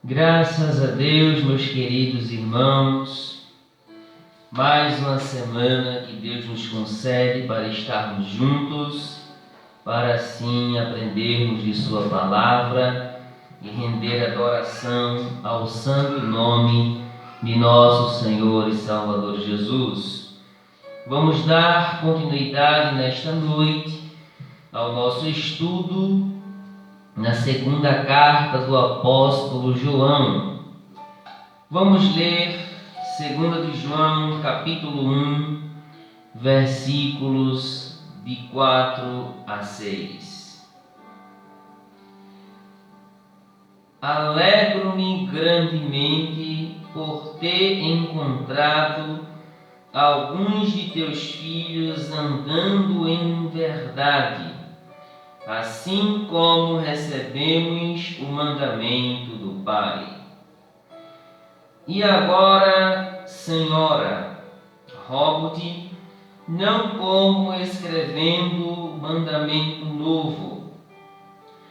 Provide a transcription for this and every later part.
Graças a Deus, meus queridos irmãos, mais uma semana que Deus nos concede para estarmos juntos, para assim aprendermos de Sua palavra e render adoração ao santo nome de nosso Senhor e Salvador Jesus. Vamos dar continuidade nesta noite ao nosso estudo na segunda carta do apóstolo João. Vamos ler 2 de João, capítulo 1, versículos de 4 a 6. Alegro-me grandemente por ter encontrado alguns de teus filhos andando em verdade, assim como recebemos o mandamento do Pai. E agora, Senhora, rogo-te, não como escrevendo mandamento novo,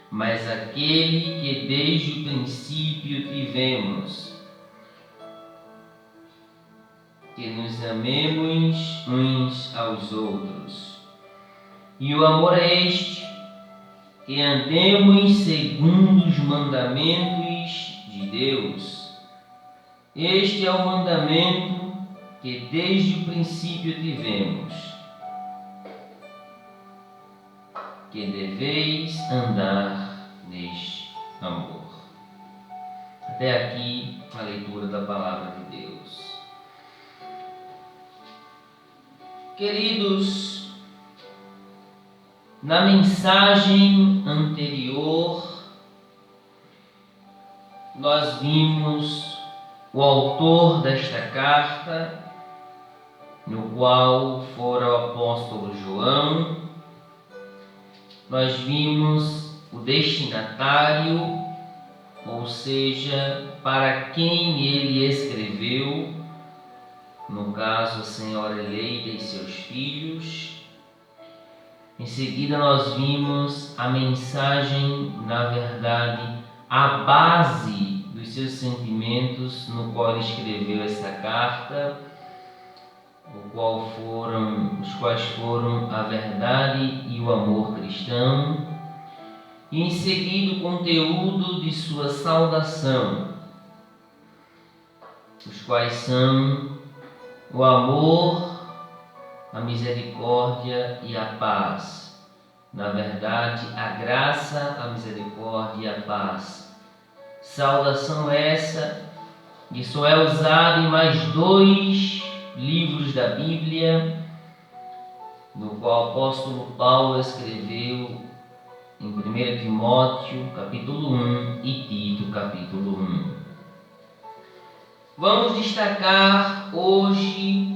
mas aquele que desde o princípio tivemos, que nos amemos uns aos outros. E o amor é este, que andemos segundo os mandamentos de Deus. Este é o mandamento que desde o princípio tivemos, que deveis andar neste amor. Até aqui a leitura da palavra de Deus. Queridos, na mensagem anterior, nós vimos o autor desta carta, no qual fora o apóstolo João. Nós vimos o destinatário, ou seja, para quem ele escreveu, no caso a senhora eleita e seus filhos. Em seguida nós vimos a mensagem, na verdade, a base dos seus sentimentos no qual ele escreveu essa carta, os quais foram a verdade e o amor cristão. E em seguida o conteúdo de sua saudação, os quais são o amor, a misericórdia e a paz. Na verdade, a graça, a misericórdia e a paz. Saudação essa que só é usada em mais 2 livros da Bíblia, no qual o apóstolo Paulo escreveu em 1 Timóteo, capítulo 1 e Tito, capítulo 1. Vamos destacar hoje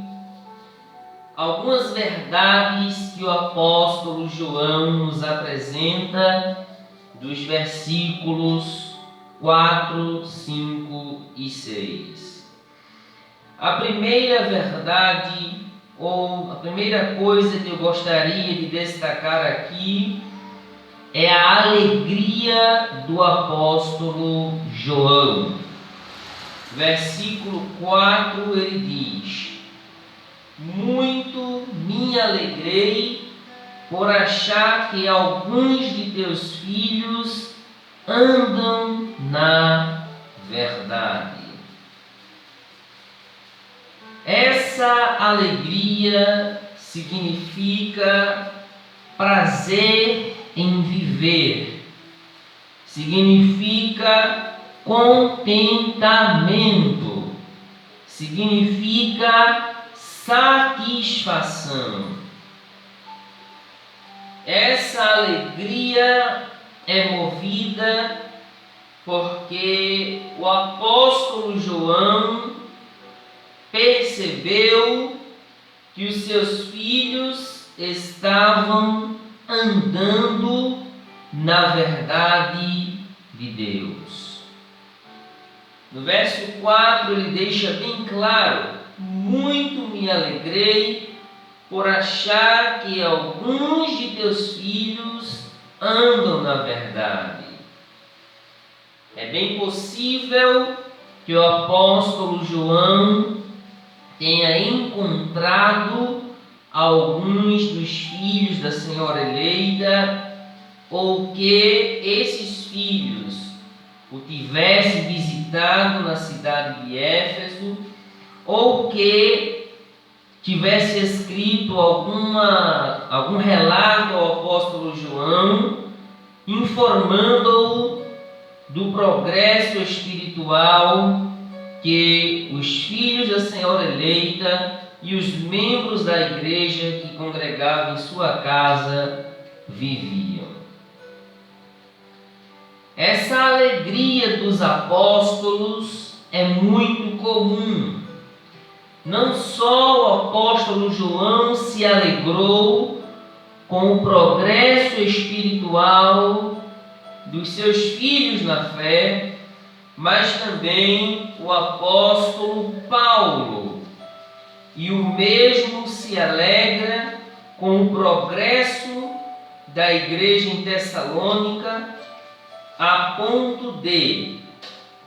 algumas verdades que o apóstolo João nos apresenta dos versículos 4, 5 e 6. A primeira verdade, ou a primeira coisa que eu gostaria de destacar aqui, é a alegria do apóstolo João. Versículo 4 ele diz: muito me alegrei por achar que alguns de teus filhos andam na verdade. Essa alegria significa prazer em viver, significa contentamento, significa satisfação. Essa alegria é movida porque o apóstolo João percebeu que os seus filhos estavam andando na verdade de Deus. No verso 4 ele deixa bem claro: muito me alegrei por achar que alguns de teus filhos andam na verdade. É bem possível que o apóstolo João tenha encontrado alguns dos filhos da senhora eleita, ou que esses filhos o tivessem visitado na cidade de Éfeso, ou que tivesse escrito algum relato ao apóstolo João, informando-o do progresso espiritual que os filhos da senhora eleita e os membros da igreja que congregavam em sua casa viviam. Essa alegria dos apóstolos é muito comum. Não só o apóstolo João se alegrou com o progresso espiritual dos seus filhos na fé, mas também o apóstolo Paulo. E o mesmo se alegra com o progresso da igreja em Tessalônica, a ponto de,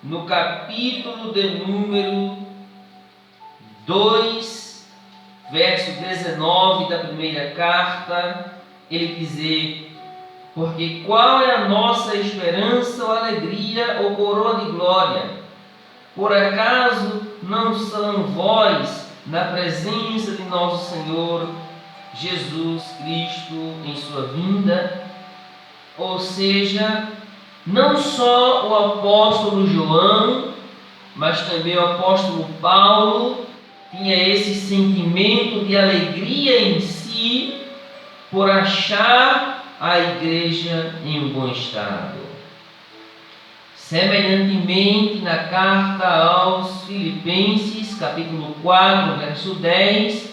no capítulo de número 2, verso 19 da primeira carta, ele dizer: porque qual é a nossa esperança ou alegria ou coroa de glória? Por acaso não são vós na presença de nosso Senhor Jesus Cristo em sua vinda? Ou seja, não só o apóstolo João, mas também o apóstolo Paulo tinha esse sentimento de alegria em si por achar a igreja em um bom estado. Semelhantemente, na carta aos Filipenses, capítulo 4, verso 10,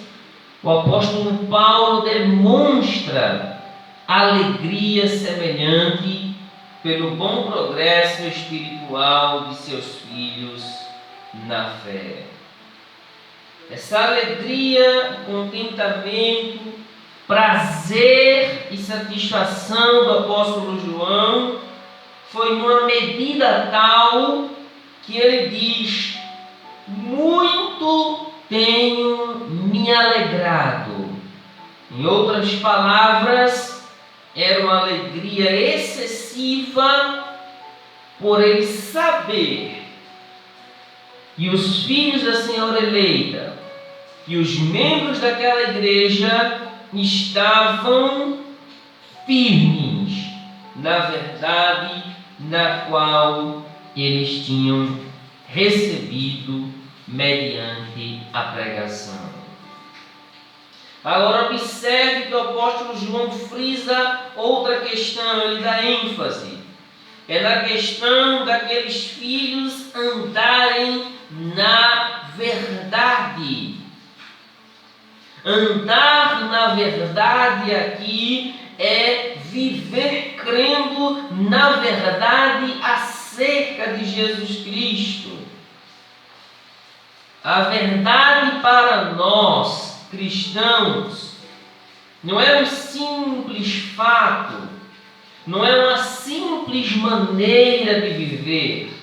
o apóstolo Paulo demonstra alegria semelhante pelo bom progresso espiritual de seus filhos na fé. Essa alegria, contentamento, prazer e satisfação do apóstolo João foi numa medida tal que ele diz: muito tenho me alegrado. Em outras palavras, era uma alegria excessiva por ele saber que os filhos da senhora eleita e os membros daquela igreja estavam firmes na verdade na qual eles tinham recebido mediante a pregação. Agora observe que o apóstolo João frisa outra questão, ele dá ênfase. É na questão daqueles filhos andarem na verdade. Andar na verdade aqui é viver crendo na verdade acerca de Jesus Cristo. A verdade para nós, cristãos, não é um simples fato, não é uma simples maneira de viver,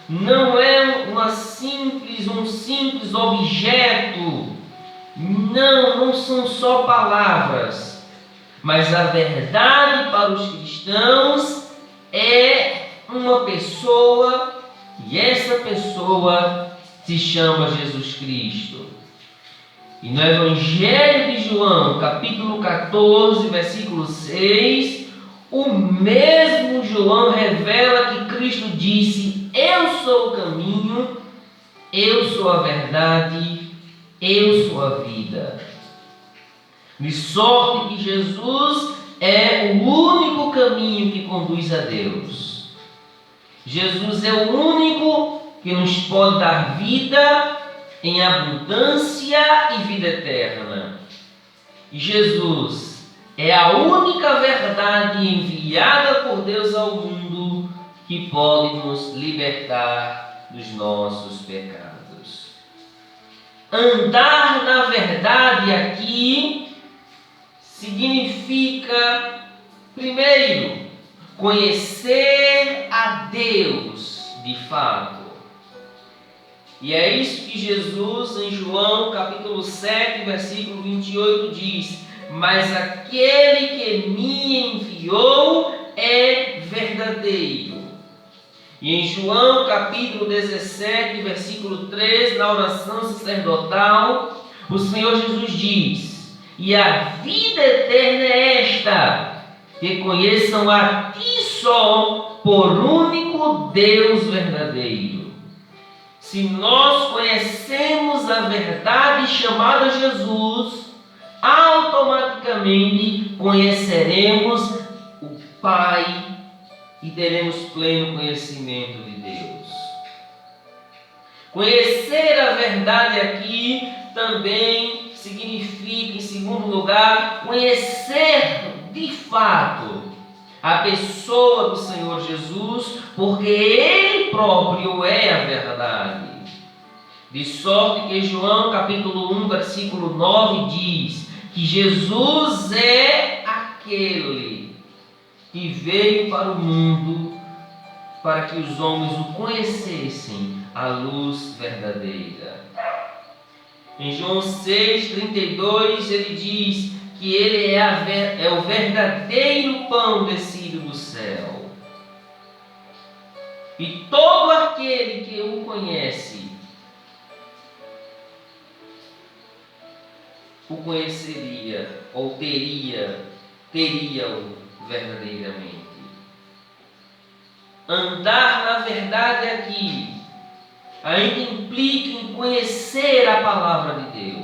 não é um simples objeto, não são só palavras, mas a verdade para os cristãos é uma pessoa, e essa pessoa se chama Jesus Cristo. E no Evangelho de João, capítulo 14, versículo 6, o mesmo João revela que Cristo disse: eu sou o caminho, eu sou a verdade, eu sou a vida. De sorte que Jesus é o único caminho que conduz a Deus. Jesus é o único que nos pode dar vida em abundância e vida eterna. E Jesus é a única verdade enviada por Deus ao mundo que pode nos libertar dos nossos pecados. Andar na verdade aqui significa, primeiro, conhecer a a Deus de fato. E é isso que Jesus, em João capítulo 7, versículo 28, diz: mas aquele que me enviou é verdadeiro. E em João capítulo 17, versículo 3, na oração sacerdotal, o Senhor Jesus diz: e a vida eterna é esta, que conheçam a Ti só, por único Deus verdadeiro. Se nós conhecemos a verdade chamada Jesus, automaticamente conheceremos o Pai e teremos pleno conhecimento de Deus. Conhecer a verdade aqui também significa, em segundo lugar, conhecer de fato a pessoa do Senhor Jesus, porque Ele próprio é a verdade. De sorte que João capítulo 1, versículo 9 diz que Jesus é aquele que veio para o mundo para que os homens o conhecessem, a luz verdadeira. Em João 6,32 ele diz que ele é o verdadeiro pão descido do céu. E todo aquele que o conhece, o conheceria ou teria-o verdadeiramente. Andar na verdade aqui ainda implica em conhecer a palavra de Deus.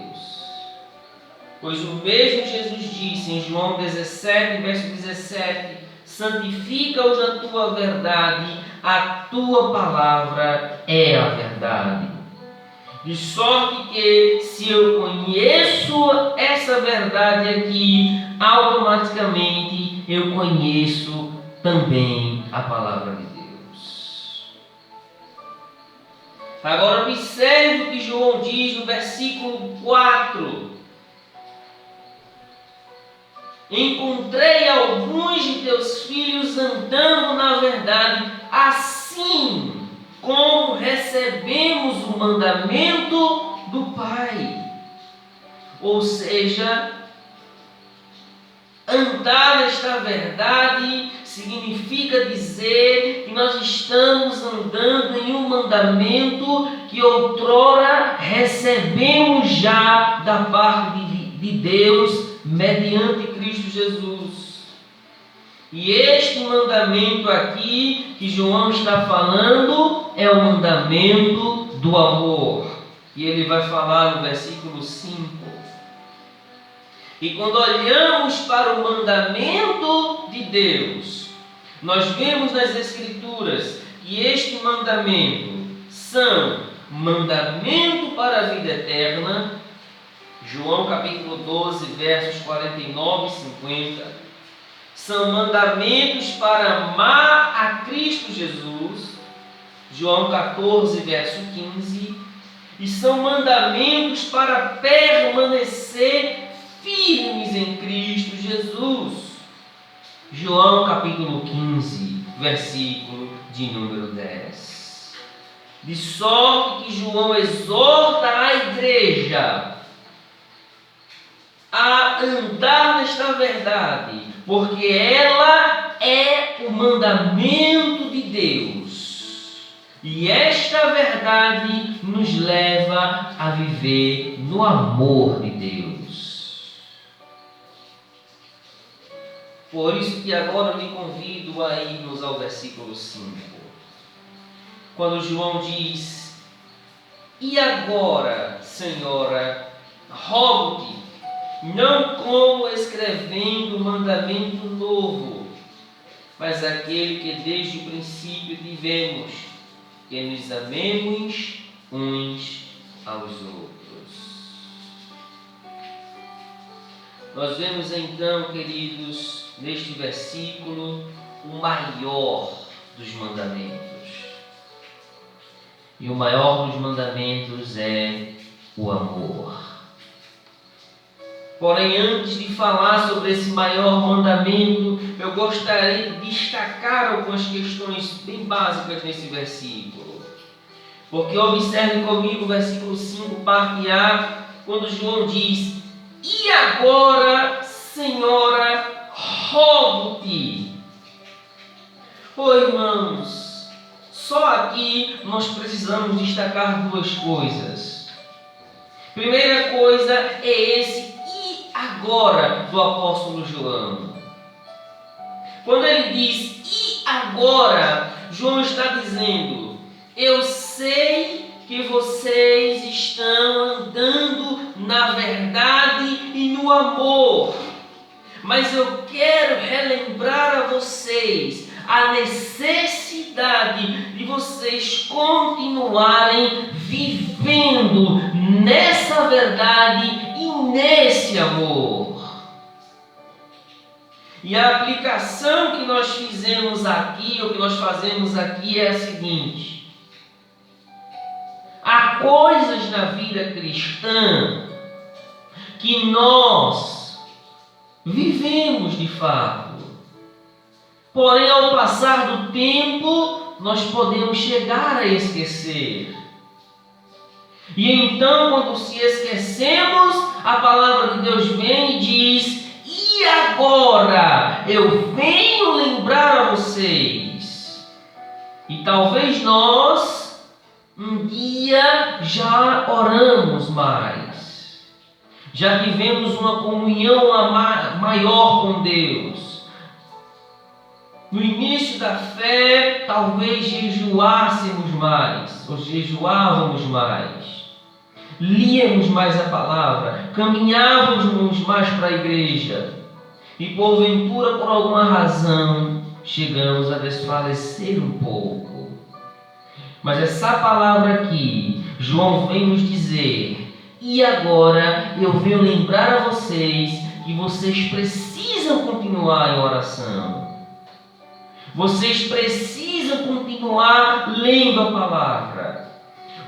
Pois o mesmo Jesus disse em João 17, verso 17: santifica-os na tua verdade, a tua palavra é a verdade. De sorte que, se eu conheço essa verdade aqui, automaticamente eu conheço também a palavra de Deus. Agora observe o que João diz no versículo 4. Encontrei alguns de teus filhos andando na verdade, assim como recebemos o mandamento do Pai. Ou seja, andar nesta verdade significa dizer que nós estamos andando em um mandamento que outrora recebemos já da parte de Deus mediante Cristo Jesus. E este mandamento aqui que João está falando é o mandamento do amor. E ele vai falar no versículo 5. E quando olhamos para o mandamento de Deus, nós vemos nas Escrituras que este mandamento são mandamento para a vida eterna, João capítulo 12, versos 49 e 50, são mandamentos para amar a Cristo Jesus, João 14, verso 15, e são mandamentos para permanecer firmes em Cristo Jesus, João capítulo 15, versículo de número 10. De sorte que João exorta a igreja a andar nesta verdade, porque ela é o mandamento de Deus. E esta verdade nos leva a viver no amor de Deus. Por isso que agora eu lhe convido a irmos ao versículo 5. Quando João diz: e agora, Senhora, rogo-te, não como escrevendo mandamento novo, mas aquele que desde o princípio tivemos, que nos amemos uns aos outros. Nós vemos então, queridos, neste versículo, o maior dos mandamentos. E o maior dos mandamentos é o amor. Porém, antes de falar sobre esse maior mandamento, eu gostaria de destacar algumas questões bem básicas nesse versículo. Porque observe comigo o versículo 5, parte A, quando João diz: "E agora, Senhora, rogo-te." Irmãos, só aqui nós precisamos destacar duas coisas. Primeira coisa é esse "e agora" do apóstolo João. Quando ele diz "e agora", João está dizendo: eu sei que vocês estão andando na verdade e no amor, mas eu quero relembrar a vocês a necessidade de vocês continuarem vivendo nessa verdade e nesse amor. E a aplicação que nós fizemos aqui, ou que nós fazemos aqui, é a seguinte: há coisas na vida cristã que nós vivemos de fato. Porém, ao passar do tempo, nós podemos chegar a esquecer. E então, quando se esquecemos, a palavra de Deus vem e diz: "E agora eu venho lembrar a vocês." E talvez nós, um dia, já oramos mais. Já tivemos uma comunhão maior com Deus. No início da fé, talvez jejuássemos mais, ou jejuávamos mais, líamos mais a palavra, caminhávamos mais para a igreja, e porventura, por alguma razão, chegamos a desfalecer um pouco. Mas essa palavra aqui, João vem nos dizer: "E agora eu venho lembrar a vocês que vocês precisam continuar em oração. Vocês precisam continuar lendo a palavra.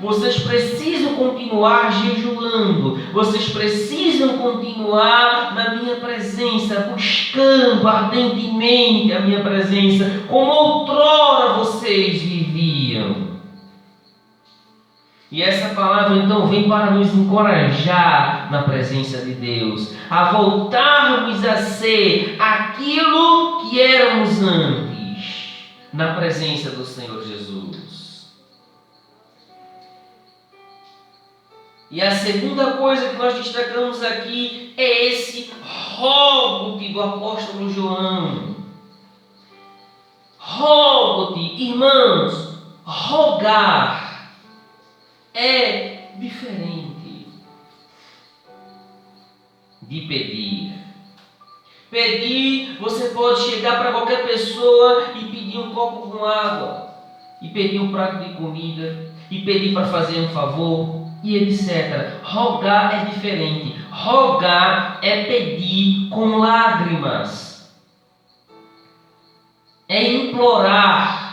Vocês precisam continuar jejuando. Vocês precisam continuar na minha presença, buscando ardentemente a minha presença, como outrora vocês viviam." E essa palavra então vem para nos encorajar na presença de Deus, a voltarmos a ser aquilo que éramos antes, na presença do Senhor Jesus. E a segunda coisa que nós destacamos aqui é esse rogo-te do apóstolo João. Rogo-te, irmãos, rogar é diferente de pedir. Pedir, você pode chegar para qualquer pessoa e pedir um copo com água, e pedir um prato de comida, e pedir para fazer um favor, e etc. Rogar é diferente. Rogar é pedir com lágrimas, é implorar.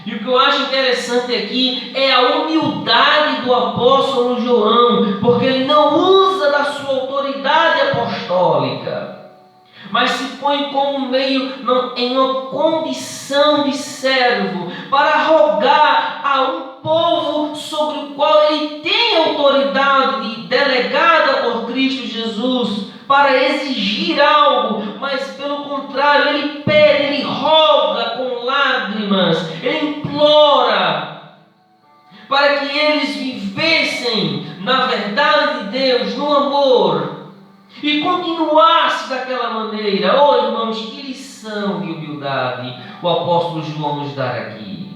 E o que eu acho interessante aqui é a humildade do apóstolo João, porque ele não usa da sua autoridade apostólica, mas se põe como em uma condição de servo, para rogar a um povo sobre o qual ele tem autoridade delegada por Cristo Jesus, para exigir algo, mas pelo contrário, ele pede, ele roga com lágrimas, ele implora para que eles vivessem na verdade de Deus, no amor, e continuasse daquela maneira. Irmãos, que lição de humildade o apóstolo João nos dá aqui.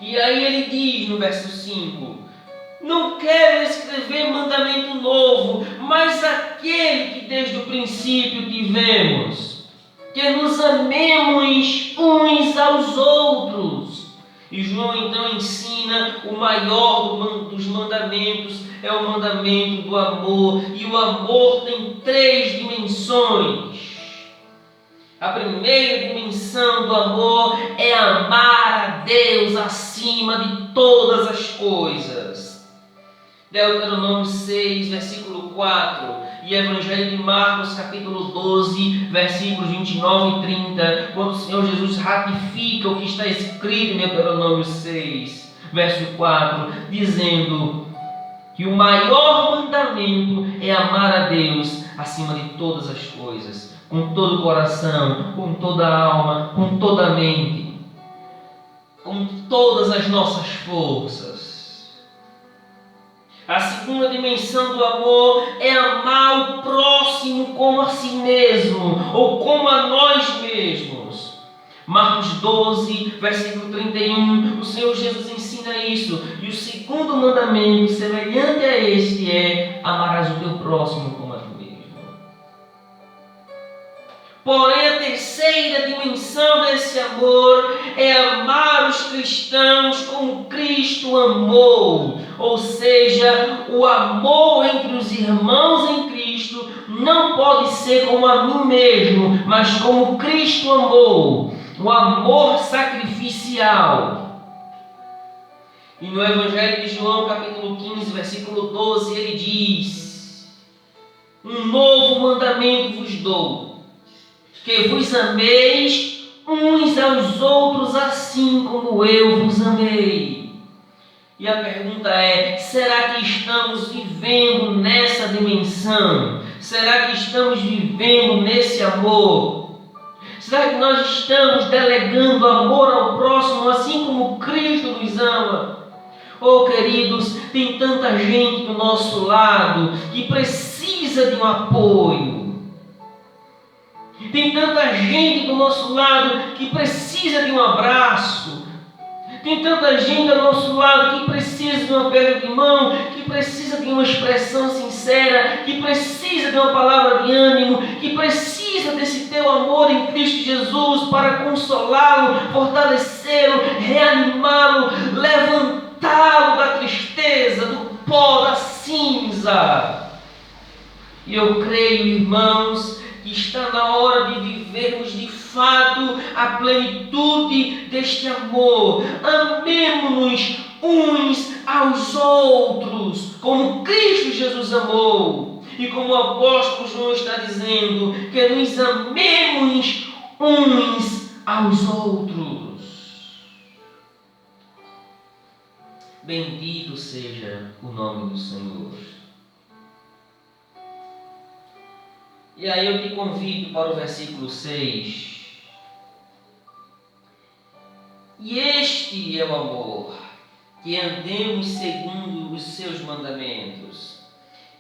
E aí ele diz no verso 5: "Não quero escrever mandamento novo, mas aquele que desde o princípio tivemos, que nos amemos uns aos outros." E João então ensina o maior dos mandamentos, é o mandamento do amor. E o amor tem 3 dimensões. A primeira dimensão do amor é amar a Deus acima de todas as coisas. Deuteronômio 6, versículo 4, e Evangelho de Marcos, capítulo 12, versículos 29 e 30, quando o Senhor Jesus ratifica o que está escrito em Deuteronômio 6, verso 4, dizendo que o maior mandamento é amar a Deus acima de todas as coisas, com todo o coração, com toda a alma, com toda a mente, com todas as nossas forças. A segunda dimensão do amor é amar o próximo como a si mesmo, ou como a nós mesmos. Marcos 12, versículo 31, o Senhor Jesus ensina isso. E o segundo mandamento, semelhante a este, é: amarás o teu próximo como a ti mesmo. Porém, a terceira dimensão desse amor é amar os cristãos como Cristo amou. Ou seja, o amor entre os irmãos em Cristo não pode ser como a mim mesmo, mas como Cristo amou. O amor sacrificial. E no Evangelho de João, capítulo 15, versículo 12, ele diz: um novo mandamento vos dou, que vos ameis uns aos outros assim como eu vos amei. E a pergunta é: será que estamos vivendo nessa dimensão? Será que estamos vivendo nesse amor? Será que nós estamos delegando amor ao próximo assim como Cristo nos ama? Oh, queridos, tem tanta gente do nosso lado que precisa de um apoio. Tem tanta gente do nosso lado que precisa de um abraço. Tem tanta gente ao nosso lado que precisa de uma perda de mão, que precisa de uma expressão sincera, que precisa de uma palavra de ânimo, que precisa desse teu amor em Cristo Jesus para consolá-lo, fortalecê-lo, reanimá-lo, levantá-lo da tristeza, do pó, da cinza. E eu creio, irmãos, que está na hora de vivermos de fato a plenitude deste amor. Amemo-nos uns aos outros, como Cristo Jesus amou. E como o apóstolo João está dizendo, que nos amemos uns aos outros. Bendito seja o nome do Senhor. E aí eu te convido para o versículo 6. E este é o amor, que andemos segundo os seus mandamentos.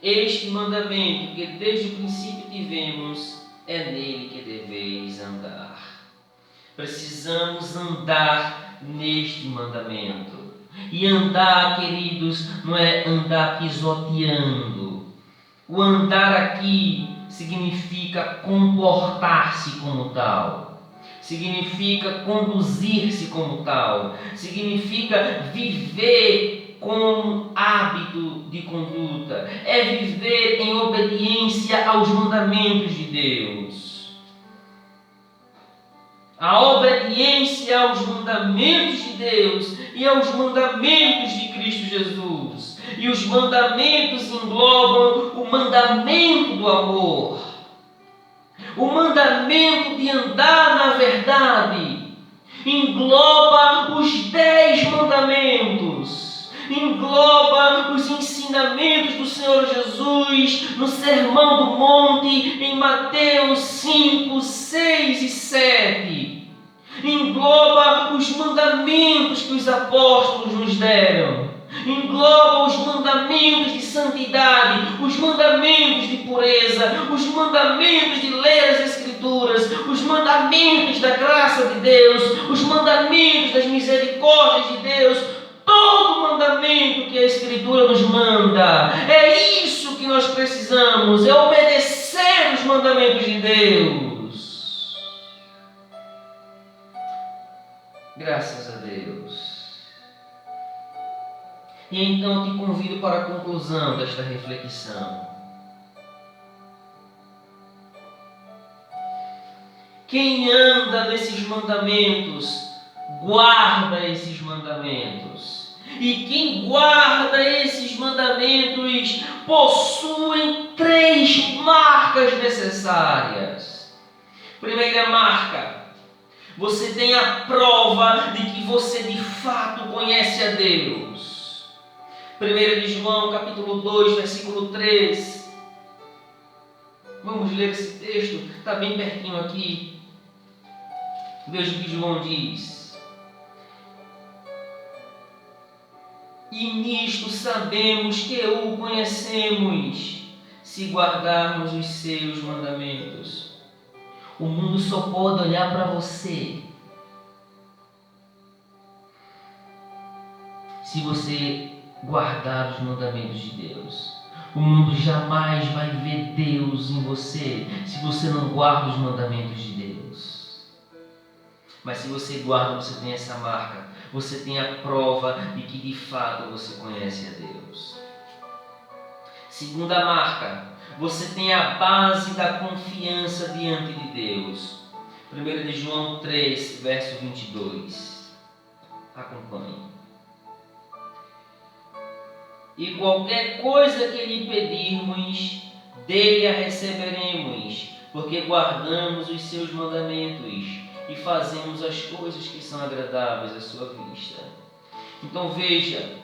Este mandamento que desde o princípio tivemos, é nele que deveis andar. Precisamos andar neste mandamento. E andar, queridos, não é andar pisoteando. O andar aqui significa comportar-se como tal, significa conduzir-se como tal, significa viver com hábito de conduta, é viver em obediência aos mandamentos de Deus. A obediência aos mandamentos de Deus e aos mandamentos de Cristo Jesus. E os mandamentos englobam o mandamento do amor, o mandamento de andar na verdade, engloba os 10 mandamentos, engloba os ensinamentos do Senhor Jesus no Sermão do Monte, em Mateus 5, 6 e 7. Engloba os mandamentos que os apóstolos nos deram. Engloba os mandamentos de santidade, os mandamentos de pureza, os mandamentos de ler as Escrituras, os mandamentos da graça de Deus, os mandamentos das misericórdias de Deus, todo mandamento que a Escritura nos manda. É isso que nós precisamos, é obedecer os mandamentos de Deus. Graças a Deus. E então te convido para a conclusão desta reflexão. Quem anda nesses mandamentos, guarda esses mandamentos. E quem guarda esses mandamentos possui 3 marcas necessárias. Primeira marca: você tem a prova de que você de fato conhece a Deus. 1 João capítulo 2, versículo 3. Vamos ler esse texto, está bem pertinho aqui. Veja o que João diz. E nisto sabemos que o conhecemos, se guardarmos os seus mandamentos. O mundo só pode olhar para você se você guardar os mandamentos de Deus. O mundo jamais vai ver Deus em você se você não guarda os mandamentos de Deus. Mas se você guarda, você tem essa marca. Você tem a prova de que de fato você conhece a Deus. Segunda marca: você tem a base da confiança diante de Deus. 1 João 3, verso 22. Acompanhe. E qualquer coisa que lhe pedirmos, dele a receberemos, porque guardamos os seus mandamentos e fazemos as coisas que são agradáveis à sua vista. Então veja,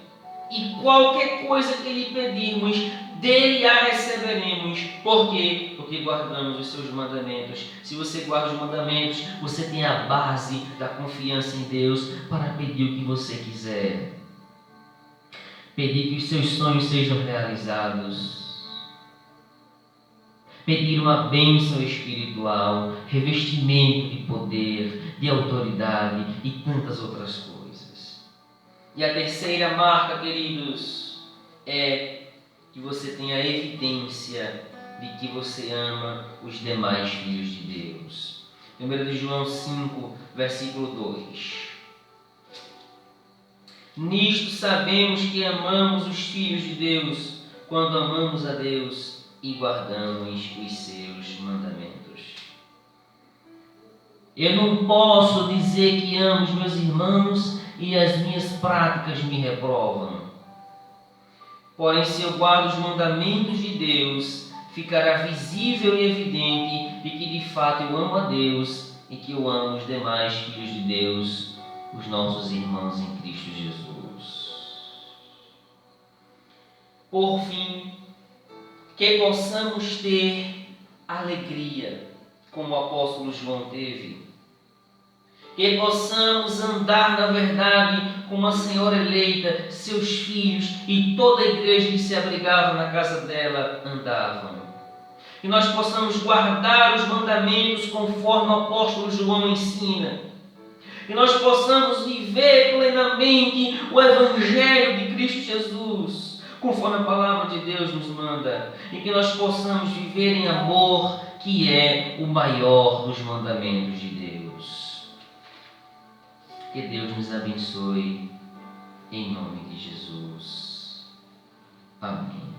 e qualquer coisa que lhe pedirmos, dele a receberemos. Por quê? Porque guardamos os seus mandamentos. Se você guarda os mandamentos, você tem a base da confiança em Deus para pedir o que você quiser. Pedir que os seus sonhos sejam realizados. Pedir uma bênção espiritual, revestimento de poder, de autoridade e tantas outras coisas. E a terceira marca, queridos, é que você tenha a evidência de que você ama os demais filhos de Deus. 1 João 5, versículo 2. Nisto sabemos que amamos os filhos de Deus, quando amamos a Deus e guardamos os seus mandamentos. Eu não posso dizer que amo os meus irmãos e as minhas práticas me reprovam. Porém, se eu guardo os mandamentos de Deus, ficará visível e evidente de que de fato eu amo a Deus e que eu amo os demais filhos de Deus, os nossos irmãos em Cristo Jesus. Por fim, que possamos ter alegria, como o apóstolo João teve. Que possamos andar na verdade como a Senhora eleita, seus filhos e toda a igreja que se abrigava na casa dela andavam. Que nós possamos guardar os mandamentos conforme o apóstolo João ensina. Que nós possamos viver plenamente o Evangelho de Cristo Jesus, conforme a palavra de Deus nos manda, e que nós possamos viver em amor, que é o maior dos mandamentos de Deus. Que Deus nos abençoe, em nome de Jesus. Amém.